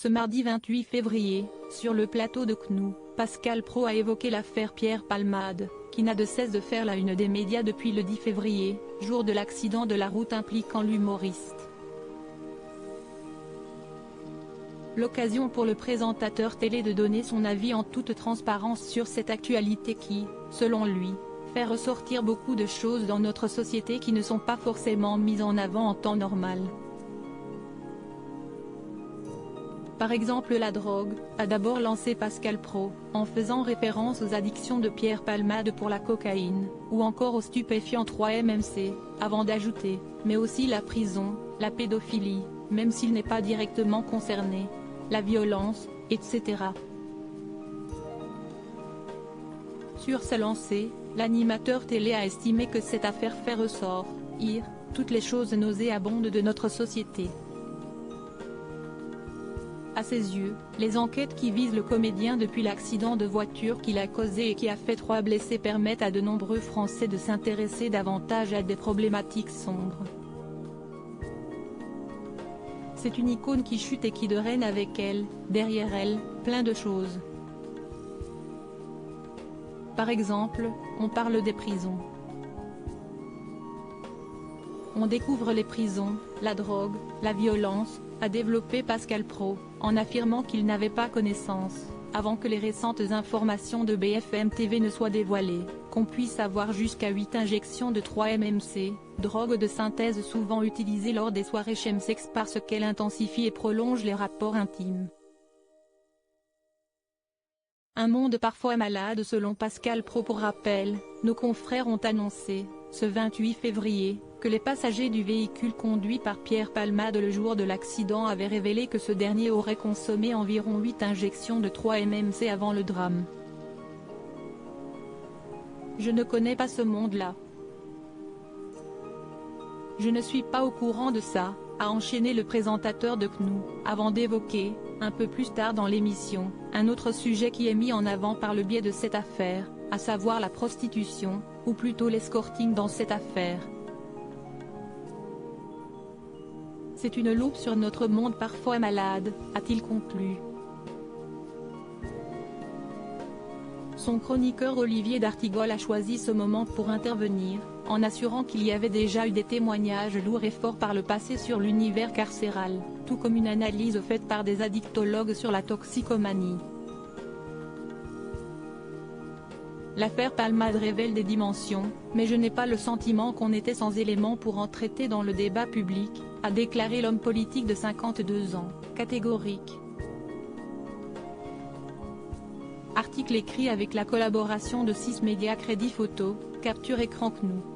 Ce mardi 28 février, sur le plateau de CNOU, Pascal Praud a évoqué l'affaire Pierre Palmade, qui n'a de cesse de faire la une des médias depuis le 10 février, jour de l'accident de la route impliquant l'humoriste. L'occasion pour le présentateur télé de donner son avis en toute transparence sur cette actualité qui, selon lui, fait ressortir beaucoup de choses dans notre société qui ne sont pas forcément mises en avant en temps normal. Par exemple la drogue, a d'abord lancé Pascal Praud, en faisant référence aux addictions de Pierre Palmade pour la cocaïne, ou encore aux stupéfiants 3-MMC, avant d'ajouter, mais aussi la prison, la pédophilie, même s'il n'est pas directement concerné, la violence, etc. Sur sa lancée, l'animateur télé a estimé que cette affaire fait ressortir toutes les choses nauséabondes de notre société. À ses yeux, les enquêtes qui visent le comédien depuis l'accident de voiture qu'il a causé et qui a fait 3 blessés permettent à de nombreux Français de s'intéresser davantage à des problématiques sombres. C'est une icône qui chute et qui draine avec elle, derrière elle, plein de choses. Par exemple, on parle des prisons. On découvre les prisons, la drogue, la violence, a développé Pascal Praud, en affirmant qu'il n'avait pas connaissance, avant que les récentes informations de BFM TV ne soient dévoilées, qu'on puisse avoir jusqu'à 8 injections de 3-MMC, drogue de synthèse souvent utilisée lors des soirées chemsex parce qu'elle intensifie et prolonge les rapports intimes. Un monde parfois malade selon Pascal Praud. Pour rappel, nos confrères ont annoncé, ce 28 février, que les passagers du véhicule conduit par Pierre Palmade le jour de l'accident avaient révélé que ce dernier aurait consommé environ 8 injections de 3-MMC avant le drame. Je ne connais pas ce monde-là. Je ne suis pas au courant de ça, a enchaîné le présentateur de CNOU, avant d'évoquer, un peu plus tard dans l'émission, un autre sujet qui est mis en avant par le biais de cette affaire, à savoir la prostitution, ou plutôt l'escorting dans cette affaire. C'est une loupe sur notre monde parfois malade, a-t-il conclu. Son chroniqueur Olivier d'Artigol a choisi ce moment pour intervenir, en assurant qu'il y avait déjà eu des témoignages lourds et forts par le passé sur l'univers carcéral, tout comme une analyse faite par des addictologues sur la toxicomanie. L'affaire Palmade révèle des dimensions, mais je n'ai pas le sentiment qu'on était sans éléments pour en traiter dans le débat public, a déclaré l'homme politique de 52 ans, catégorique. Article écrit avec la collaboration de 6 médias Crédit Photo, Capture Écran CNOU.